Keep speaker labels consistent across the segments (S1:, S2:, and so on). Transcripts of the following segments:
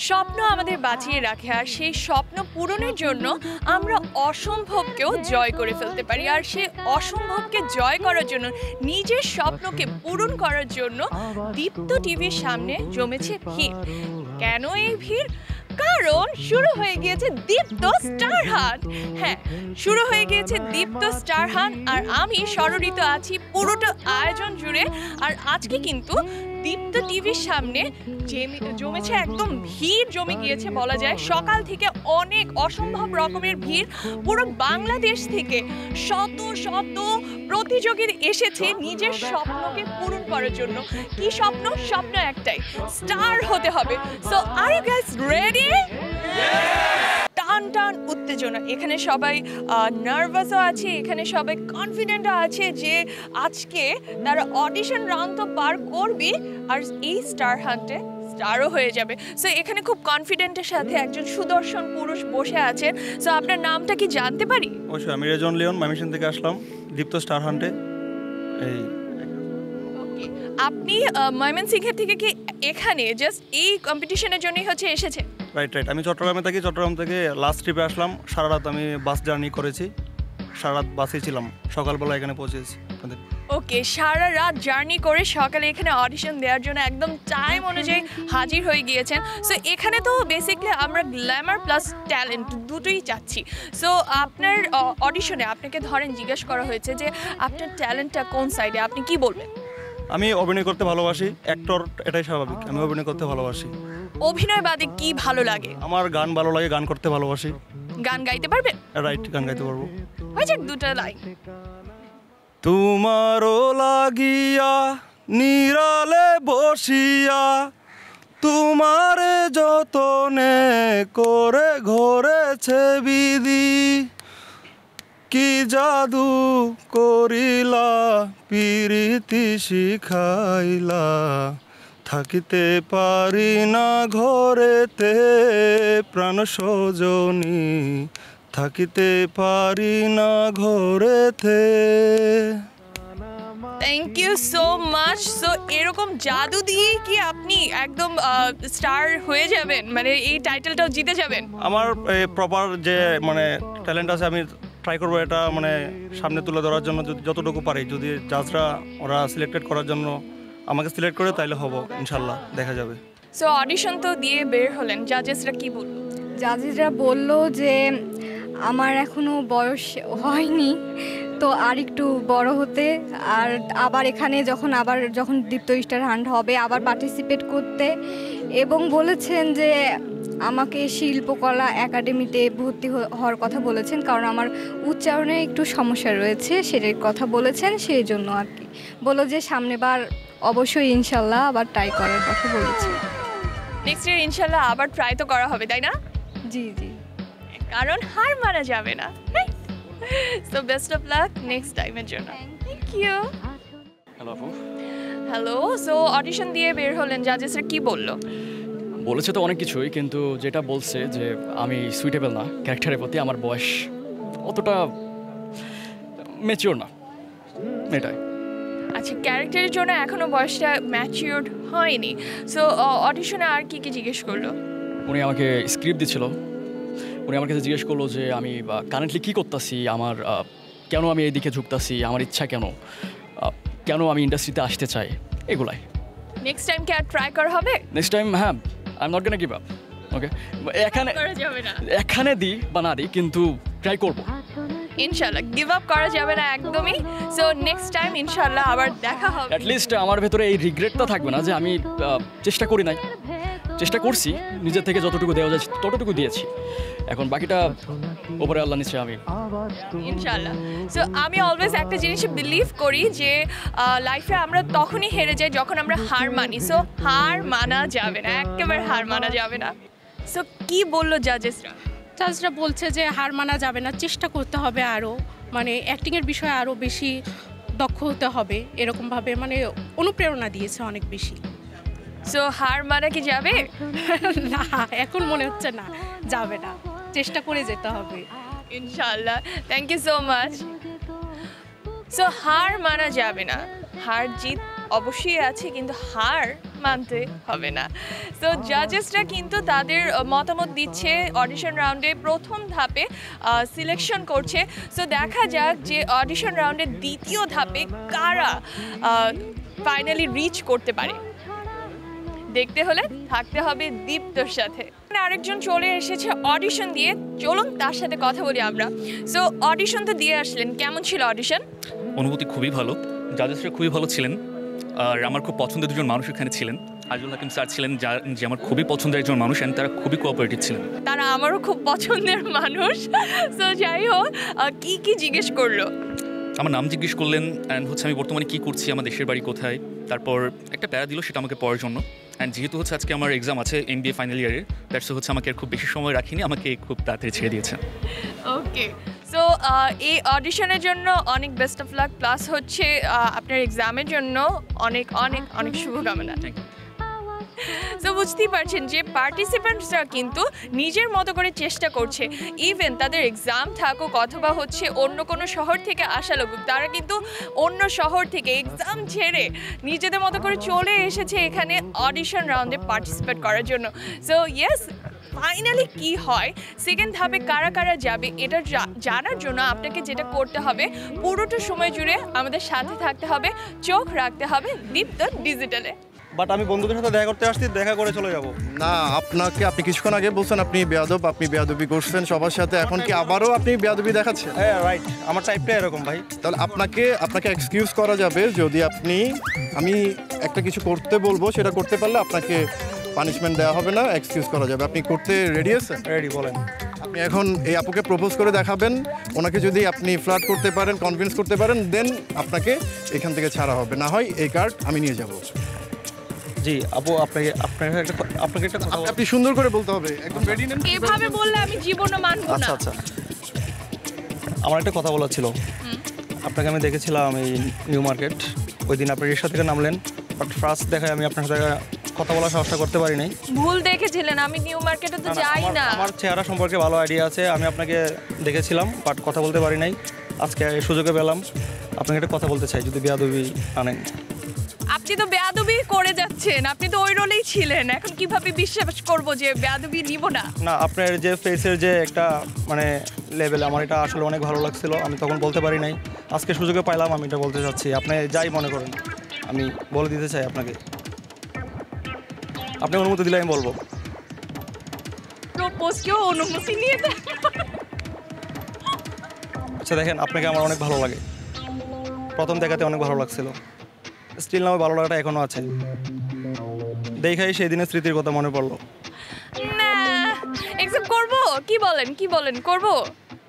S1: স্বপ্ন আমাদের বাঁচিয়ে রাখে, আর সেই স্বপ্ন পূরণের জন্য আমরা অসম্ভবকেও জয় করে ফেলতে পারি। আর সেই অসম্ভবকে জয় করার জন্য, নিজের স্বপ্নকে পূরণ করার জন্য দীপ্ত টিভির সামনে জমেছে ভিড়। কেন এই ভিড়? কারণ শুরু হয়ে গিয়েছে দীপ্ত স্টার হান্ট। হ্যাঁ, শুরু হয়ে গিয়েছে দীপ্ত স্টার হান্ট, আর আমি স্মরণিত আছি পুরোটা আয়োজন জুড়ে। আর আজকে কিন্তু দীপ্ত টিভির সামনে জমেছে একদম ভিড় জমে গিয়েছে বলা যায়। সকাল থেকে অনেক অসম্ভব রকমের ভিড়, পুরো বাংলাদেশ থেকে শত শত প্রতিযোগী এসেছে নিজের স্বপ্নকে পূরণ করার জন্য। কি স্বপ্ন? স্বপ্ন একটাই, স্টার হতে হবে। So are you guys ready? টান টান উত্তেজনা, এখানে সবাই নার্ভাসও আছে, এখানে সবাই কনফিডেন্টও আছে যে আজকে তারা অডিশন রাউন্ড তো পার করবে আর এই স্টার হান্টে স্টারও হয়ে যাবে। সো এখানে খুব কনফিডেন্টের সাথে একজন সুদর্শন পুরুষ বসে আছেন। সো আপনার নামটা কি জানতে পারি?
S2: অবশ্যই, আমি রেজন লিওন, ময়মনসিংহ থেকে আসলাম দীপ্ত স্টার হান্টে। এই
S1: ওকে, আপনি ময়মনসিংহের থেকে কি এখানে জাস্ট এই কম্পিটিশনের জন্যই হচ্ছে এসেছেন?
S2: রাইট। আমি চট্টগ্রামে থাকি, চট্টগ্রাম থেকে লাস্ট ট্রিপে আসলাম। সারা রাত আমি বাস জার্নি করেছি, সারা রাত বাসে ছিলাম, সকালবেলা এখানে পৌঁছেছি।
S1: ওকে, সারা রাত জার্নি করে সকালে এখানে অডিশন দেওয়ার জন্য একদম টাইম অনুযায়ী হাজির হয়ে গিয়েছেন। সো এখানে তো বেসিক্যালি আমরা গ্ল্যামার প্লাস ট্যালেন্ট দুটোই চাচ্ছি। সো আপনার অডিশনে আপনাকে ধরেন জিজ্ঞেস করা হয়েছে যে আপনার ট্যালেন্টটা কোন সাইডে, আপনি কি বলবেন?
S2: আমি অভিনয় করতে ভালোবাসি, অ্যাক্টর, এটাই স্বাভাবিক। আমি অভিনয় করতে ভালোবাসি।
S1: অভিনয় বাদে কি ভালো লাগে?
S2: আমার গান ভালো লাগে, গান করতে ভালোবাসি।
S1: গান গাইতে পারবেন?
S2: রাইট, গান গাইতে পারবো।
S1: হয়েছে দুটো লাইন।
S2: তোমারও লাগিয়া নিরালে বসিয়া, তোমারে যতনে করে ঘরেছে বিধি, কি জাদু করিলা পিরিতি শিখাইলা, থাকিতে পারি না ঘরেতে প্রাণ সজনী, থাকিতে পারি না ঘরেতে।
S1: Thank you so much. So এরকম জাদু দিয়ে কি আপনি একদম স্টার হয়ে যাবেন, মানে এই টাইটেলটাও জিতে যাবেন?
S2: আমার প্রপার যে মানে ট্যালেন্ট আছে, আমি ট্রাই করবো এটা মানে সামনে তুলে ধরার জন্য যতটুকু পারি। যদি জাজরা ওরা সিলেক্টেড করার জন্য আমাকে সিলেক্ট করে তাইলে হবো, ইনশাল্লাহ দেখা যাবে।
S1: সো অডিশন তো দিয়ে বের হলেন, জাজেসরা কি বলল?
S3: জাজেসরা বলল যে আমার এখনো বয়স হয়নি, তো আর একটু বড় হতে, আর আবার এখানে যখন দীপ্ত স্টার হান্ট হবে আবার পার্টিসিপেট করতে, এবং বলেছেন যে আমাকে শিল্পকলা একাডেমিতে ভর্তি হওয়ার কথা বলেছেন, কারণ আমার উচ্চারণে একটু সমস্যা রয়েছে, সেটার কথা বলেছেন। সেই জন্য আর কি বললো যে সামনেবার অবশ্যই ইনশাল্লাহ আবার ট্রাই করার কথা বলেছে।
S1: নেক্সট ইয়ার ইনশাল্লাহ আবার ট্রাই তো করা হবে, তাই না?
S3: জি জি,
S1: কারণ হার মানা যাবে না। So best of luck next টাইমের জন্য। Thank you.
S4: হ্যালো আপু।
S1: হ্যালো। সো অডিশন দিয়ে বের হলেন, জাজেসরা কি বললো?
S4: বলেছে তো অনেক কিছুই, কিন্তু যেটা বলছে যে আমি সুইটেবল না ক্যারেক্টারের প্রতি, আমার বয়স অতটা ম্যাচিওর না, এটাই।
S1: আচ্ছা, ক্যারেক্টারের জন্য এখনো বয়সটা ম্যাচিওরড হয়নি। সো অডিশনে আর কি কি জিজ্ঞেস করলো?
S4: উনি আমাকে স্ক্রিপ্ট দিছিল, উনি আমার কাছে জিজ্ঞেস করলো যে আমি কারেন্টলি কী করতেছি, আমার কেন আমি এই দিকে ঝুঁকতেছি, আমার ইচ্ছা কেন আমি ইন্ডাস্ট্রিতে আসতে চাই, এগুলাই।
S1: নেক্সট টাইম কি আর ট্রাই করা হবে?
S4: নেক্সট টাইম হ্যাঁ, I am not gonna give up. Okay, এখানে দিই বা না দিই, কিন্তু ট্রাই করবো
S1: ইনশাআল্লাহ। গিভ আপ করা যাবে না একদমই। সো নেক্সট টাইম ইনশাআল্লাহ আবার দেখা হবে।
S4: অ্যাটলিস্ট আমার ভেতরে এই রিগ্রেটটা থাকবে না যে আমি চেষ্টা করি নাই। চেষ্টা করছি, নিজের থেকে যতটুকু দেওয়া যায় ততটুকু দিয়েছি, এখন বাকিটা ওপরে আল্লাহ নিচে আমি,
S1: ইনশাআল্লাহ। সো আমি অলওয়েজ একটা জিনিসে বিলিভ করি যে লাইফে আমরা তখনই হেরে যাই যখন আমরা হার মানি। সো হার মানা যাবে না, একেবারে হার মানা যাবে না। সো কি বললো জাজেসরা?
S5: জাজরা বলছে যে হার মানা যাবে না, চেষ্টা করতে হবে আরও, মানে অ্যাক্টিংয়ের বিষয়ে আরও বেশি দক্ষ হতে হবে, এরকমভাবে মানে অনুপ্রেরণা দিয়েছে অনেক বেশি।
S1: সো হার মানা কি যাবে?
S5: না, এখন মনে হচ্ছে না যাবে না, চেষ্টা করে যেতে হবে
S1: ইনশাআল্লাহ। Thank you so much. So হার মানা যাবে না, হার জিত অবশ্যই আছে, কিন্তু হার মানতে হবে না। তো জাজেসরা কিন্তু তাদের মতামত দিচ্ছে অডিশন রাউন্ডে প্রথম ধাপে সিলেকশন করছে। সো দেখা যাক যে অডিশন রাউন্ডের দ্বিতীয় ধাপে কারা ফাইনালি রিচ করতে পারে। দেখতে হলে থাকতে হবে দীপ্তর সাথে। আরেকজন চলে এসেছে অডিশন দিয়ে, চলুন তার সাথে কথা বলি আমরা। সো অডিশন তো দিয়ে আসলেন, কেমন ছিল অডিশন?
S6: অনুভূতি খুবই ভালো, জাজেসরা খুবই ভালো ছিলেন, আর আমার খুব পছন্দের দুজন মানুষ এখানে ছিলেন। আজুল হাকিম স্যার ছিলেন যে আমার খুবই পছন্দের একজন মানুষ, অ্যান্ড তারা খুবই কোঅপারেটিভ ছিলেন।
S1: তারা আমারও খুব পছন্দের মানুষ। সো যাই হোক, কি কি জিজ্ঞেস করলো?
S6: আমার নাম জিজ্ঞেস করলেন, অ্যান্ড হচ্ছে আমি বর্তমানে কী করছি, আমার দেশের বাড়ি কোথায়, তারপর একটা প্যারা দিল সেটা আমাকে পড়ার জন্য। অ্যান্ড যেহেতু হচ্ছে আজকে আমার এক্সাম আছে MBA ফাইনাল ইয়ারের, দ্যাটস হচ্ছে আমাকে খুব বেশি সময় রাখিনি, আমাকে খুব তাড়াতাড়ি ছেড়ে দিয়েছেন।
S1: ওকে, সো এই অডিশনের জন্য অনেক বেস্ট অফ লাক, প্লাস হচ্ছে আপনার এক্সামের জন্য অনেক অনেক অনেক শুভকামনা।
S6: Thank you.
S1: সো বুঝতেই পারছেন যে পার্টিসিপেন্টসরা কিন্তু নিজের মতো করে চেষ্টা করছে। ইভেন তাদের এক্সাম থাকুক অথবা হচ্ছে অন্য কোনো শহর থেকে আসা লোক, তারা কিন্তু অন্য শহর থেকে এক্সাম ছেড়ে নিজেদের মতো করে চলে এসেছে এখানে অডিশন রাউন্ডে পার্টিসিপেট করার জন্য। সো ইয়েস, ফাইনালি কি হয়, সেকেন্ড ধাপে কারা কারা যাবে, এটা জানার জন্য আপনাকে যেটা করতে হবে, পুরোটা সময় জুড়ে আমাদের সাথে থাকতে হবে, চোখ রাখতে হবে দীপ্ত ডিজিটালে।
S2: বাট আমি বন্ধুদের সাথে দেখা করতে আসছি, দেখা করে চলে যাব
S7: না। আপনি কিছুক্ষণ আগে বলছেন আপনি বেয়াদব, আপনি বেয়াদবি করছেন সবার সাথে, এখন কি আবারও আপনি বেয়াদবি দেখাচ্ছেন?
S2: হ্যাঁ রাইট, আমার টাইপটা এরকম ভাই।
S7: তাহলে আপনাকে এক্সকিউজ করা যাবে যদি আমি একটা কিছু করতে বলবো, সেটা করতে পারলে আপনাকে পানিশমেন্ট দেওয়া হবে না, এক্সকিউজ করা যাবে। আপনি করতে রেডি আছেন?
S2: রেডি, বলেন।
S7: আপনি এখন এই আপুকে প্রপোজ করে দেখাবেন, ওনাকে যদি আপনি ফ্লার্ট করতে পারেন, কনভিন্স করতে পারেন, দেন আপনাকে এখান থেকে ছাড়া হবে, না হয় এই কার্ড আমি নিয়ে যাব।
S2: জি আপু, আপনাকে একটা কথা
S7: আপনি সুন্দর করে বলতে হবে, একদম রেডি নেন।
S1: এভাবে বললে আমি জীবনও মানব না।
S2: আচ্ছা আচ্ছা, আমার একটা কথা বলার ছিল। আপনাকে আমি দেখেছিলাম এই নিউ মার্কেট, ওই দিন আপনি রিক্সা থেকে নামলেন, বাট ফার্স্ট দেখায় আমি আপনার সাথে কথা বলার সাহসটা করতে পারি নাই।
S1: ভুল দেখেছিলেন, আমি নিউ মার্কেটে তো যাই না।
S2: আমার চেহারা সম্পর্কে ভালো আইডিয়া আছে, আমি আপনাকে দেখেছিলাম বাট কথা বলতে পারি নাই। আজকে এই সুযোগে পেলাম, আপনাকে একটা কথা বলতে চাই, যদি বেয়াদবি আনেন।
S1: আপনি তো বেয়াদবি করে যাচ্ছেন, আপনি তো ওই রোলেই ছিলেন, এখন কিভাবে বিশ্বাস করব যে বেয়াদবি নিব না?
S2: না, আপনার যে ফেসের যে একটা মানে লেভেল, আমার এটা আসলে অনেক ভালো লাগছিল, আমি তখন বলতে পারি নাই, আজকে সুযোগে পাইলাম, আমি এটা বলতে চাচ্ছি। আপনি যাই মনে করেন, আমি বলে দিতে চাই আপনাকে, আপনি অনুমতি দিলে আমি বলবো।
S1: প্রপোজ কেউ অনুমতি নিয়ে দেয়?
S2: আচ্ছা দেখেন, আপনাকে আমার অনেক ভালো লাগে, প্রথম দেখাতে অনেক ভালো লাগছিল, স্টিল নামে ভালো লাগাটা এখনও আছে। দেখাই সেই দিনের স্মৃতির কথা মনে পড়লো।
S1: না, একসেপ্ট করব? কি বলেন করব?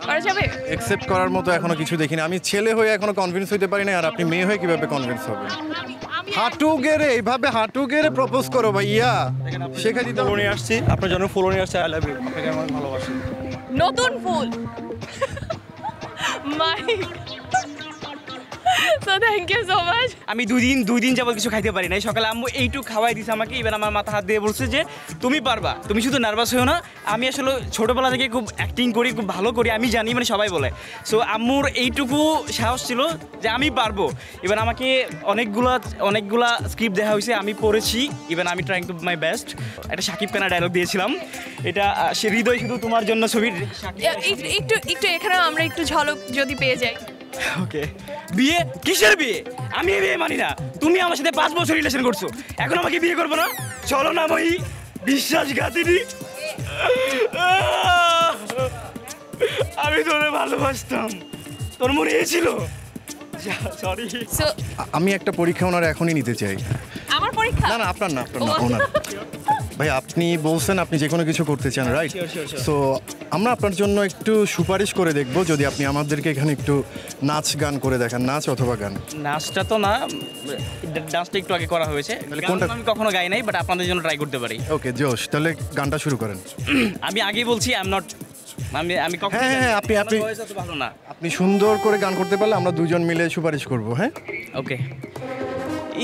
S1: করা যাবে?
S7: অ্যাকসেপ্ট করার মতো এখনো কিছু দেখিনি। আমি ছেলে হয়ে এখনো কনভিন্স হইতে পারি না, আর আপনি মেয়ে হয়ে কিভাবে কনভিন্স হবে? এইভাবে হাঁটু গেড়ে প্রপোজ করো ভাইয়া, শেখা দিতে
S2: ফুলও নিয়ে আসছি, আপনার জন্য ফুলও নিয়ে আসছি। আই লাভ ইউ, আপনাকে আমি অনেক ভালোবাসি।
S1: নতুন ফুল। My so thank you so much.
S8: আমি দুই দিন যাবত কিছু খাইতে পারি নাই। সকালে আম্মু এইটুক খাওয়াই দিছে আমাকে, এবার আমার মাথা হাত দিয়ে বলছে যে তুমি পারবা, তুমি শুধু নার্ভাস হও না। আমি আসলে ছোটোবেলা থেকে খুব অ্যাক্টিং করি, খুব ভালো করি, আমি জানি, মানে সবাই বলে। সো আম্মুর এইটুকু সাহস ছিল যে আমি পারবো। এবার আমাকে অনেকগুলা স্ক্রিপ্ট দেওয়া হয়েছে, আমি পড়েছি, ইভেন আমি ট্রাইং টু মাই বেস্ট। একটা শাকিব খানের ডায়লগ দিয়েছিলাম, এটা সে হৃদয় শুধু তোমার জন্য ছবির।
S1: একটু এখানে আমরা একটু ঝলক যদি পেয়ে যাই।
S8: ওকে, বিয়ে? কিসের বিয়ে? আমি বিয়ে মানি না। তুমি আমার সাথে 5 বছর রিলেশন করছো, এখন আমাকে বিয়ে করবো না? চলো না ভাই, বিশ্বাসঘাতিনি। আমি তোরে ভালোবাসতাম, তোর মনে ছিল। সরি।
S1: সো
S7: আমি একটা পরীক্ষা ওনার এখনই নিতে চাই।
S1: আমার পরীক্ষা?
S7: না আপনার না, ওনার। ভাই আপনি বলছেন আপনি যে কোনো কিছু করতে চান, রাইট? সো আমরা আপনার জন্য একটু সুপারিশ করে দেখব, যদি আপনি আমাদেরকে এখানে একটু নাচ গান করে দেখান, নাচ অথবা গান।
S8: নাচটা তো না, ডান্সটা একটু আগে করা হয়েছে।
S7: কোনটা?
S8: আমি কখনো গাই নাই, বাট আপনাদের জন্য ট্রাই করতে পারি।
S7: ওকে জোশ, তাহলে গানটা শুরু করেন।
S8: আমি আগেই বলছি আমি কখনো
S7: হ্যাঁ, আপনি
S8: ভালো না।
S7: আপনি সুন্দর করে গান করতে পারলে আমরা দুজন মিলে সুপারিশ করব। হ্যাঁ
S8: ওকে।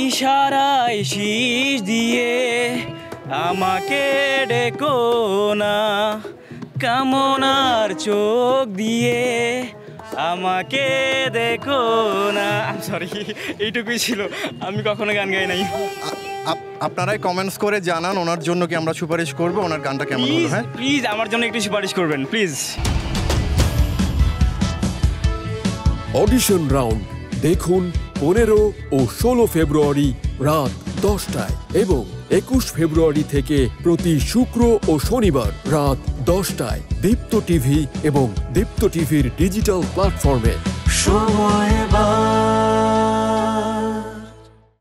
S8: ইশারায় শীষ দিয়ে আমাকে ডেকো না, কামনার চোখ দিয়ে আমাকে দেখো না। সরি, এইটুকুই ছিল, আমি কখনো গান গাই নাই।
S7: আপনারাই কমেন্টস করে জানান ওনার জন্য কি আমরা সুপারিশ করবো, ওনার গানটা কেমন হলো।
S8: প্লিজ
S7: হ্যাঁ,
S8: প্লিজ আমার জন্য একটু সুপারিশ করবেন প্লিজ।
S9: অডিশন রাউন্ড দেখুন 15 ও 16 ফেব্রুয়ারি রাত 10টায় এবং 21 ফেব্রুয়ারি থেকে প্রতি শুক্র ও শনিবার রাত 10টায় দীপ্ত টিভি এবং দীপ্ত টিভির ডিজিটাল প্ল্যাটফর্মে।